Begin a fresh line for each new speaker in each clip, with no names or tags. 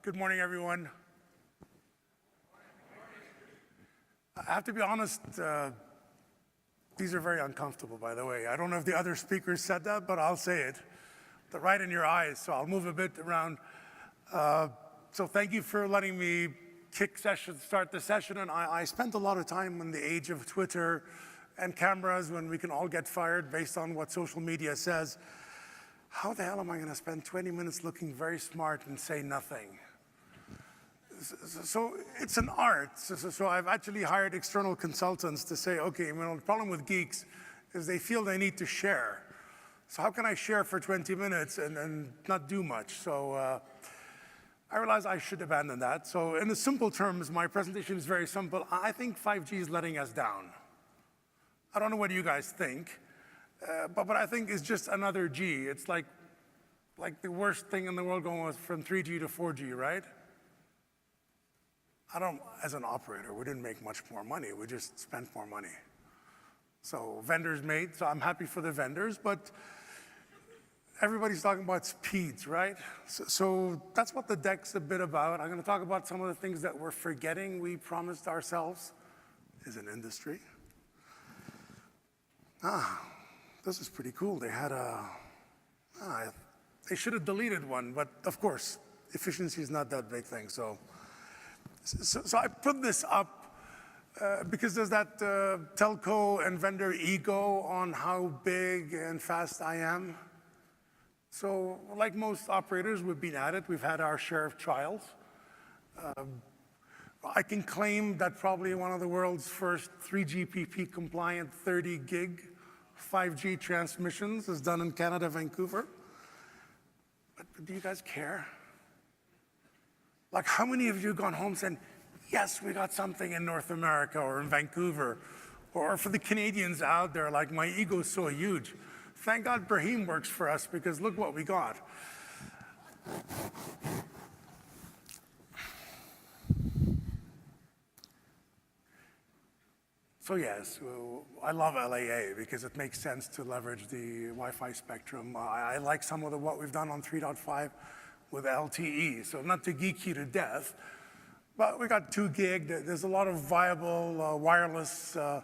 Good morning, everyone. I have to be honest, these are very uncomfortable, by the way. I don't know if the other speakers said that, but I'll say it. They're right in your eyes, so I'll move a bit around. So thank you for letting me start the session. And I spent a lot of time in the age of Twitter and cameras when we can all get fired based on what social media says. How the hell am I going to spend 20 minutes looking very smart and say nothing? So it's an art. So I've actually hired external consultants to say, okay, the problem with geeks is they feel they need to share. So how can I share for 20 minutes and not do much? So I realized I should abandon that. So in the simple terms, my presentation is very simple. I think 5G is letting us down. I don't know what you guys think, but I think it's just another G. It's like the worst thing in the world going from 3G to 4G, right? As an operator, we didn't make much more money. We just spent more money. So vendors made, so I'm happy for the vendors, but everybody's talking about speeds, right? So that's what the deck's a bit about. I'm going to talk about some of the things that we're forgetting we promised ourselves as an industry. This is pretty cool. They had they should have deleted one, but of course, efficiency is not that big thing. So I put this up because there's that telco and vendor ego on how big and fast I am. So like most operators, we've been at it. We've had our share of trials. I can claim that probably one of the world's first 3GPP compliant 30 gig 5G transmissions is done in Canada, Vancouver. But do you guys care? Like, how many of you have gone home saying, yes, we got something in North America or in Vancouver? Or for the Canadians out there, like, my ego's so huge. Thank God Ibrahim works for us, because look what we got. So yes, I love LAA because it makes sense to leverage the Wi-Fi spectrum. I like some of what we've done on 3.5 with LTE, so not to geek you to death, but we got 2 gig. There's a lot of viable wireless, the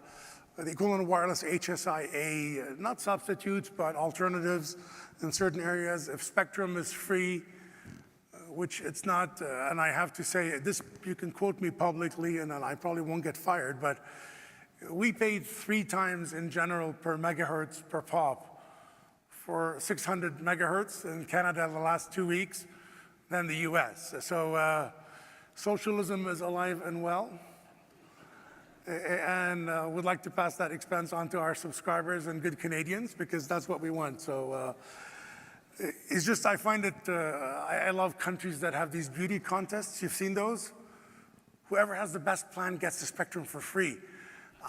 equivalent of wireless HSIA, not substitutes, but alternatives in certain areas. If spectrum is free, which it's not, and I have to say, this, you can quote me publicly, and then I probably won't get fired, but we paid 3 times in general per megahertz per pop for 600 megahertz in Canada in the last 2 weeks than the US. So socialism is alive and well. And we'd like to pass that expense on to our subscribers and good Canadians, because that's what we want. So it's just, I find it, I love countries that have these beauty contests. You've seen those? Whoever has the best plan gets the spectrum for free.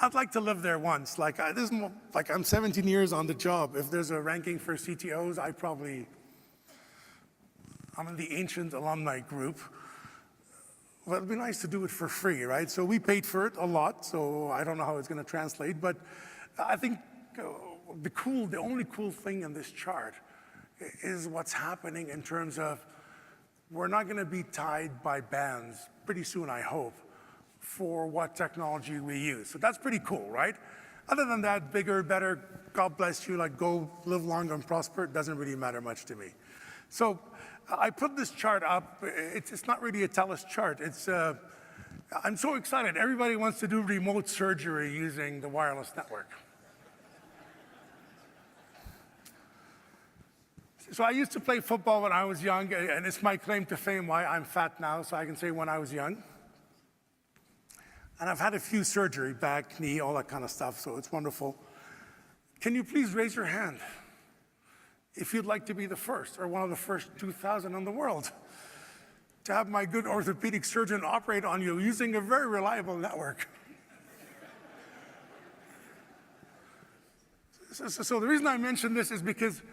I'd like to live there once. I'm 17 years on the job. If there's a ranking for CTOs, I'm in the ancient alumni group. Well, it'd be nice to do it for free, right? So we paid for it a lot, so I don't know how it's going to translate, but I think the only cool thing in this chart is what's happening in terms of we're not going to be tied by bands pretty soon, I hope, for what technology we use. So that's pretty cool, right? Other than that, bigger, better, God bless you, like go live long and prosper, it doesn't really matter much to me. So I put this chart up. It's not really a Telus chart. I'm so excited. Everybody wants to do remote surgery using the wireless network. So I used to play football when I was young, and it's my claim to fame why I'm fat now, so I can say when I was young. And I've had a few surgery, back, knee, all that kind of stuff, so it's wonderful. Can you please raise your hand if you'd like to be the first, or one of the first 2,000 in the world, to have my good orthopedic surgeon operate on you using a very reliable network? So the reason I mention this is because,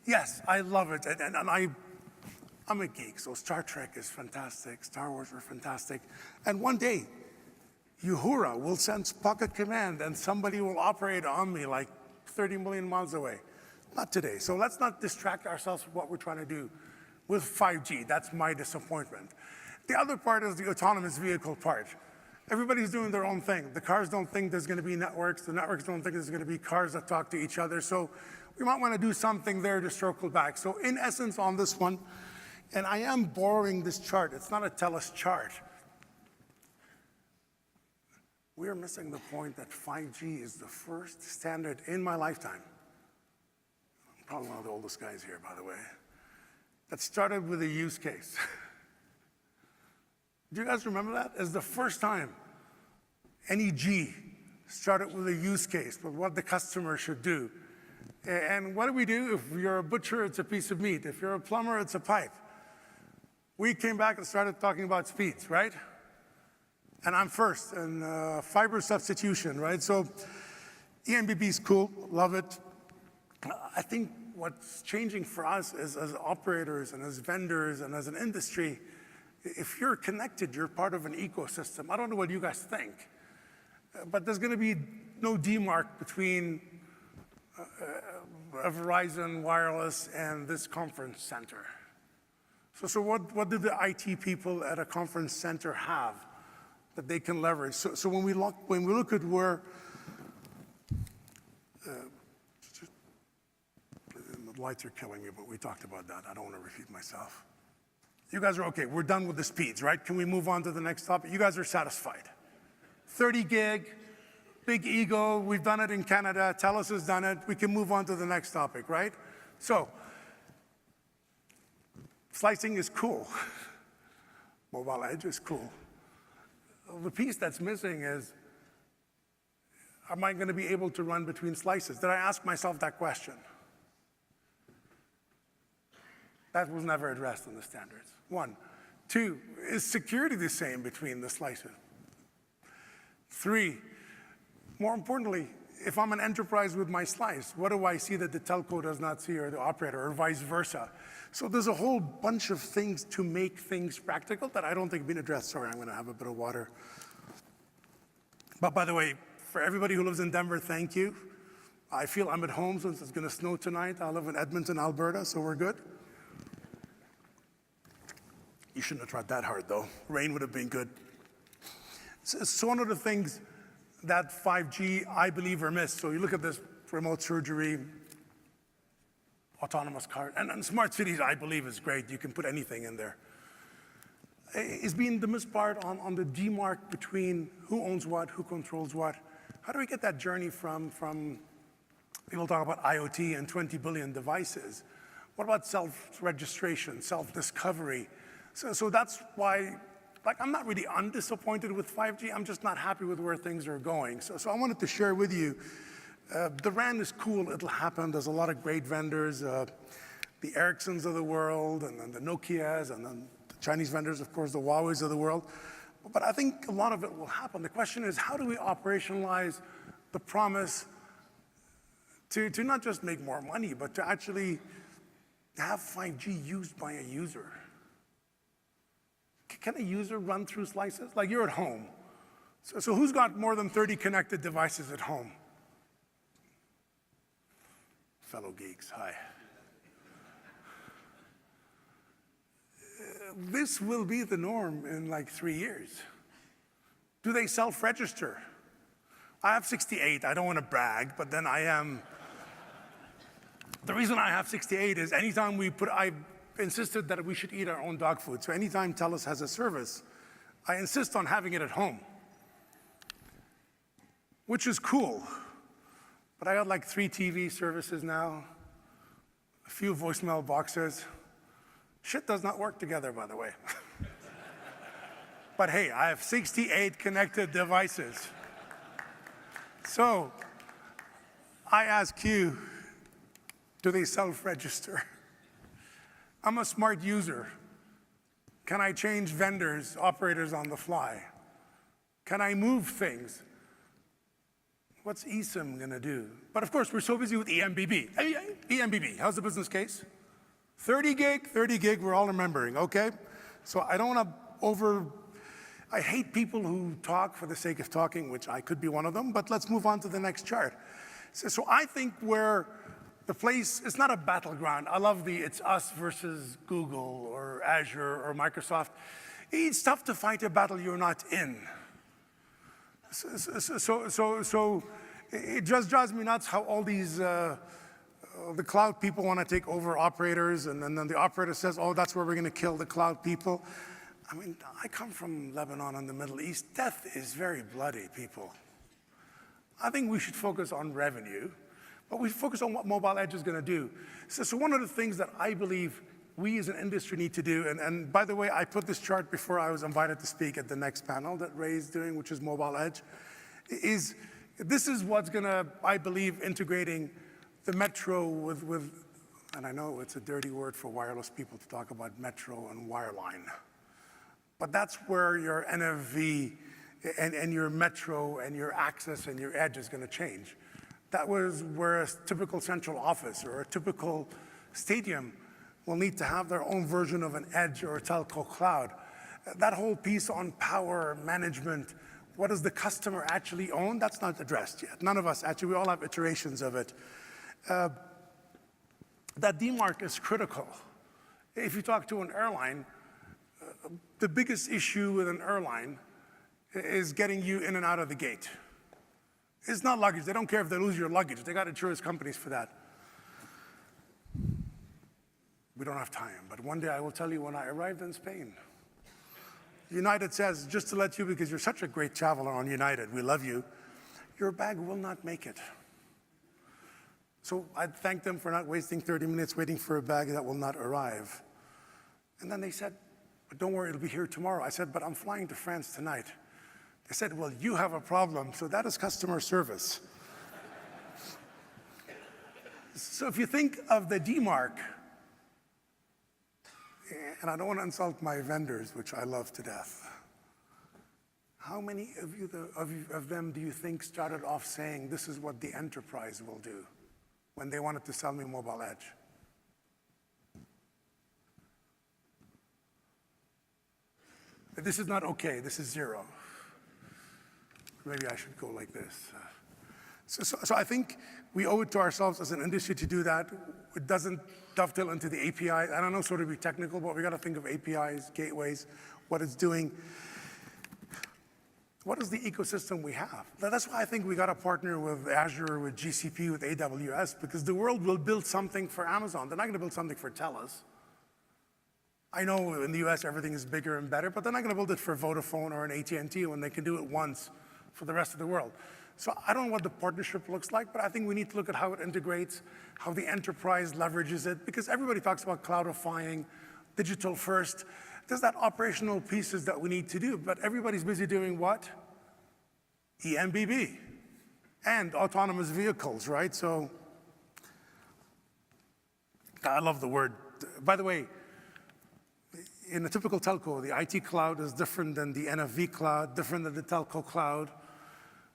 yes, I love it, and I'm a geek, so Star Trek is fantastic, Star Wars are fantastic, and one day, Uhura will send Pocket Command and somebody will operate on me like 30 million miles away. Not today. So let's not distract ourselves from what we're trying to do with 5G. That's my disappointment. The other part is the autonomous vehicle part. Everybody's doing their own thing. The cars don't think there's going to be networks. The networks don't think there's going to be cars that talk to each other. So we might want to do something there to circle back. So in essence on this one, and I am borrowing this chart. It's not a Telus chart. We are missing the point that 5G is the first standard in my lifetime. I'm probably one of the oldest guys here, by the way. That started with a use case. Do you guys remember that? It's the first time any G started with a use case, with what the customer should do. And what do we do? If you're a butcher, it's a piece of meat. If you're a plumber, it's a pipe. We came back and started talking about speeds, right? And I'm first, and fiber substitution, right? So eMBB is cool, love it. I think what's changing for us is as operators and as vendors and as an industry, if you're connected, you're part of an ecosystem. I don't know what you guys think, but there's going to be no demarc between Verizon Wireless and this conference center. So what do the IT people at a conference center have that they can leverage? So when we look at where the lights are killing me, but we talked about that. I don't want to repeat myself. You guys are okay. We're done with the speeds, right? Can we move on to the next topic? You guys are satisfied. 30 gig, big ego. We've done it in Canada. Telus has done it. We can move on to the next topic, right? So slicing is cool. Mobile edge is cool. The piece that's missing is, am I going to be able to run between slices? Did I ask myself that question? That was never addressed in the standards. 1. 2, is security the same between the slices? 3, more importantly, if I'm an enterprise with my slice, what do I see that the telco does not see, or the operator, or vice versa? So there's a whole bunch of things to make things practical that I don't think have been addressed. Sorry, I'm going to have a bit of water. But by the way, for everybody who lives in Denver, thank you. I feel I'm at home since it's going to snow tonight. I live in Edmonton, Alberta, so we're good. You shouldn't have tried that hard, though. Rain would have been good. So one of the things that 5G, I believe, are missed. So you look at this remote surgery, autonomous car, and smart cities, I believe, is great. You can put anything in there. It's been the missed part on the demarc between who owns what, who controls what. How do we get that journey from people talk about IoT and 20 billion devices? What about self-registration, self-discovery? So that's why, like, I'm not really undisappointed with 5G. I'm just not happy with where things are going. So I wanted to share with you, the RAN is cool. It'll happen. There's a lot of great vendors, the Ericssons of the world, and then the Nokias, and then the Chinese vendors, of course, the Huaweis of the world. But I think a lot of it will happen. The question is, how do we operationalize the promise to not just make more money, but to actually have 5G used by a user? Can a user run through slices? Like, you're at home. So who's got more than 30 connected devices at home? Fellow geeks, hi. This will be the norm in like 3 years. Do they self-register? I have 68. I don't want to brag, but then I am. The reason I have 68 is anytime I insisted that we should eat our own dog food. So anytime Telus has a service, I insist on having it at home, which is cool. But I got like 3 TV services now, a few voicemail boxes. Shit does not work together, by the way. But hey, I have 68 connected devices. So I ask you, do they self-register? I'm a smart user. Can I change vendors, operators on the fly? Can I move things? What's eSIM going to do? But of course, we're so busy with eMBB. eMBB, how's the business case? 30 gig, we're all remembering, okay? So I don't want to I hate people who talk for the sake of talking, which I could be one of them, but let's move on to the next chart. So I think where the place, it's not a battleground. I love it's us versus Google or Azure or Microsoft. It's tough to fight a battle you're not in. So it just drives me nuts how all these, the cloud people want to take over operators, and then the operator says, oh, that's where we're going to kill the cloud people. I mean, I come from Lebanon and the Middle East. Death is very bloody, people. I think we should focus on revenue, but we focus on what mobile edge is going to do. So one of the things that I believe we as an industry need to do, and by the way, I put this chart before I was invited to speak at the next panel that Ray's doing, which is mobile edge, is this is what's going to, I believe, integrating the metro with, and I know it's a dirty word for wireless people to talk about metro and wireline, but that's where your NFV and your metro and your access and your edge is going to change. That was where a typical central office or a typical stadium will need to have their own version of an edge or a telco cloud. That whole piece on power management, what does the customer actually own? That's not addressed yet. None of us actually, we all have iterations of it. That demarc is critical. If you talk to an airline, the biggest issue with an airline is getting you in and out of the gate. It's not luggage. They don't care if they lose your luggage. They got insurance companies for that. We don't have time, but one day I will tell you when I arrived in Spain. United says, just to let you, because you're such a great traveler on United, we love you, your bag will not make it. So I thanked them for not wasting 30 minutes waiting for a bag that will not arrive. And then they said, but don't worry, it'll be here tomorrow. I said, but I'm flying to France tonight. They said, well, you have a problem, so that is customer service. So if you think of the demarc, and I don't want to insult my vendors, which I love to death, how many of them do you think started off saying this is what the enterprise will do when they wanted to sell me mobile edge? This is not okay, this is zero. Maybe I should go like this. So I think we owe it to ourselves as an industry to do that. It doesn't dovetail into the APIs. I don't know, sort of be technical, but we got to think of APIs, gateways, what it's doing. What is the ecosystem we have? That's why I think we got to partner with Azure, with GCP, with AWS, because the world will build something for Amazon. They're not going to build something for Telus. I know in the US everything is bigger and better, but they're not going to build it for Vodafone or an AT&T when they can do it once for the rest of the world. So I don't know what the partnership looks like, but I think we need to look at how it integrates, how the enterprise leverages it, because everybody talks about cloudifying, digital first. There's that operational pieces that we need to do, but everybody's busy doing what? EMBB and autonomous vehicles, right? So I love the word. By the way, in a typical telco, the IT cloud is different than the NFV cloud, different than the telco cloud.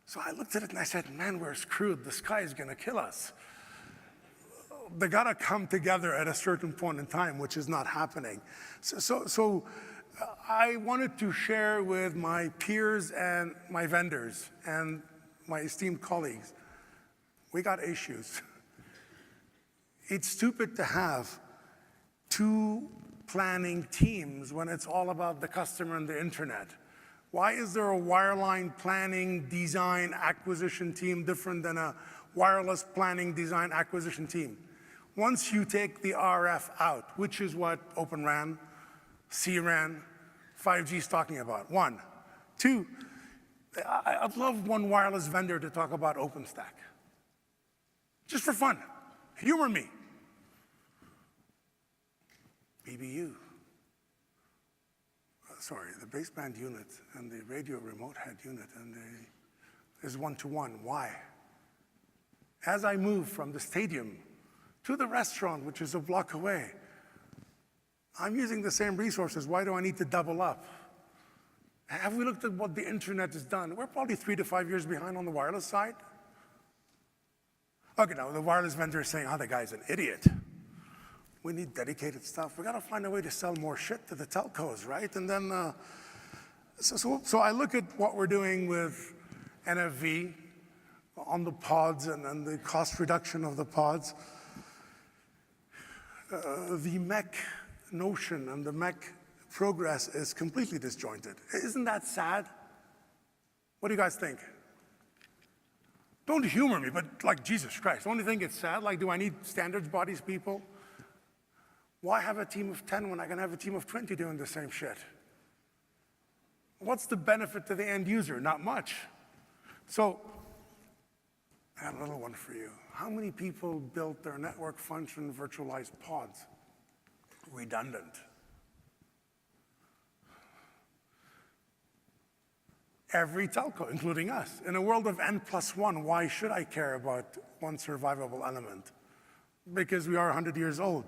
So I looked at it and I said, man, we're screwed. The sky is going to kill us. They got to come together at a certain point in time, which is not happening. So I wanted to share with my peers and my vendors and my esteemed colleagues, we got issues. It's stupid to have two planning teams when it's all about the customer and the internet. Why is there a wireline planning, design, acquisition team different than a wireless planning, design, acquisition team? Once you take the RF out, which is what Open RAN, C-RAN, 5G is talking about, one. Two, I'd love one wireless vendor to talk about OpenStack. Just for fun, humor me. BBU. Sorry, the baseband unit and the radio remote head unit, and is one-to-one. Why? As I move from the stadium to the restaurant, which is a block away, I'm using the same resources. Why do I need to double up? Have we looked at what the internet has done? We're probably 3 to 5 years behind on the wireless side. Okay, now the wireless vendor is saying, oh, the guy's an idiot. We need dedicated stuff. We got to find a way to sell more shit to the telcos, right? And then, so I look at what we're doing with NFV on the pods and the cost reduction of the pods. The MEC notion and the MEC progress is completely disjointed. Isn't that sad? What do you guys think? Don't humor me, but like Jesus Christ, don't you think it's sad? Like, do I need standards bodies people? Why have a team of 10 when I can have a team of 20 doing the same shit? What's the benefit to the end user? Not much. So, I got a little one for you. How many people built their network function virtualized pods? Redundant. Every telco, including us. In a world of N+1, why should I care about one survivable element? Because we are 100 years old.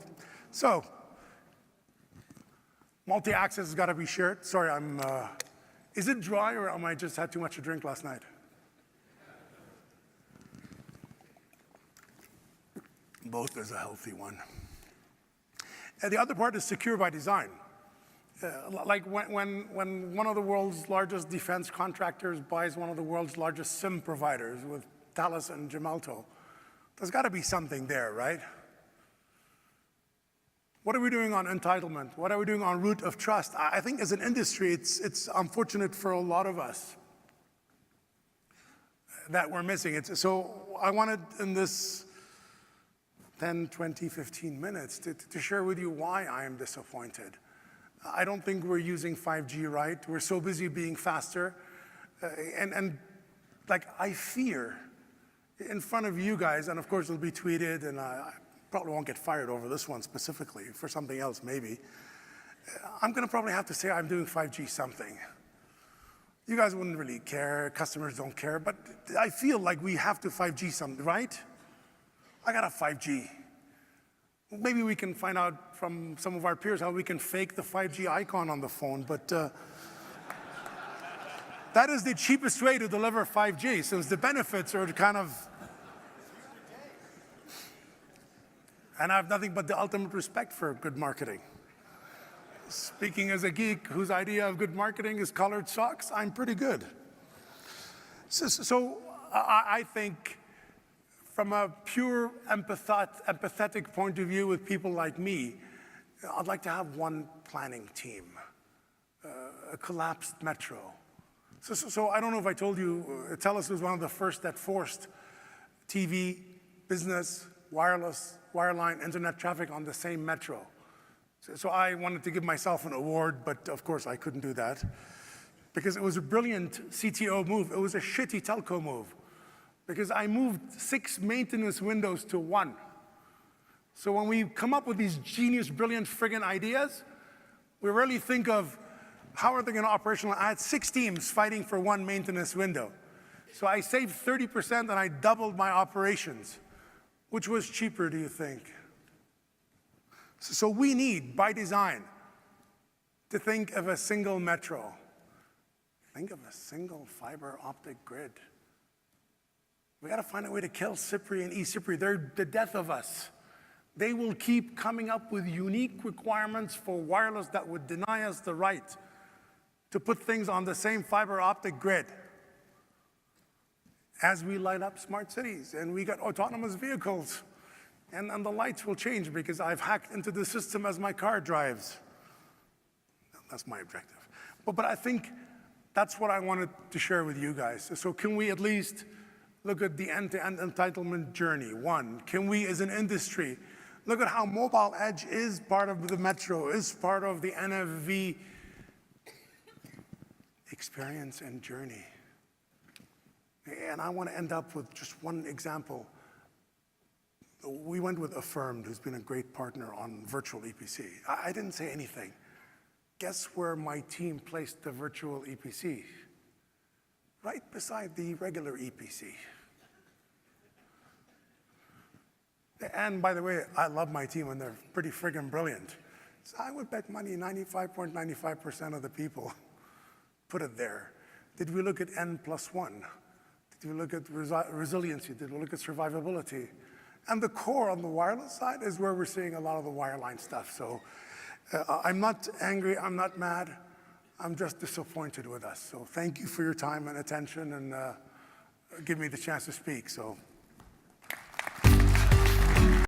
So, multi-access has got to be shared. Sorry, is it dry or am I just had too much to drink last night? Both is a healthy one. And the other part is secure by design. Like when one of the world's largest defense contractors buys one of the world's largest SIM providers with Telus and Gemalto, there's got to be something there, right? What are we doing on entitlement? What are we doing on root of trust? I think as an industry, it's unfortunate for a lot of us that we're missing it. So I wanted in this 10, 20, 15 minutes to share with you why I am disappointed. I don't think we're using 5G right. We're so busy being faster. And like, I fear in front of you guys, and of course it'll be tweeted, and I probably won't get fired over this one specifically, for something else maybe. I'm gonna probably have to say I'm doing 5G something. You guys wouldn't really care, customers don't care, but I feel like we have to 5G something, right? I got a 5G. Maybe we can find out from some of our peers how we can fake the 5G icon on the phone, but that is the cheapest way to deliver 5G, since the benefits are kind of, and I have nothing but the ultimate respect for good marketing. Speaking as a geek whose idea of good marketing is colored socks, I'm pretty good. So I think from a pure empathetic point of view with people like me, I'd like to have one planning team, a collapsed metro. So I don't know if I told you, Telus was one of the first that forced TV, business, wireless, wireline, internet traffic on the same metro. So I wanted to give myself an award, but of course I couldn't do that because it was a brilliant CTO move. It was a shitty telco move because I moved 6 maintenance windows to 1. So when we come up with these genius, brilliant friggin' ideas, we really think of how are they going to operational. I had 6 teams fighting for 1 maintenance window. So I saved 30% and I doubled my operations. Which was cheaper, do you think? So we need, by design, to think of a single metro. Think of a single fiber optic grid. We got to find a way to kill CPRI and eCPRI. They're the death of us. They will keep coming up with unique requirements for wireless that would deny us the right to put things on the same fiber optic grid. As we light up smart cities and we got autonomous vehicles, and the lights will change because I've hacked into the system as my car drives. That's my objective. But I think that's what I wanted to share with you guys. So can we at least look at the end-to-end entitlement journey? 1, can we as an industry look at how mobile edge is part of the metro, is part of the NFV experience and journey? And I want to end up with just one example. We went with Affirmed, who's been a great partner on virtual EPC. I didn't say anything. Guess where my team placed the virtual EPC? Right beside the regular EPC. And by the way, I love my team and they're pretty friggin' brilliant. So I would bet money 95.95% of the people put it there. Did we look at N+1? Did we look at resiliency? Did we look at survivability? And the core on the wireless side is where we're seeing a lot of the wireline stuff. So I'm not angry, I'm not mad, I'm just disappointed with us. So thank you for your time and attention and give me the chance to speak. So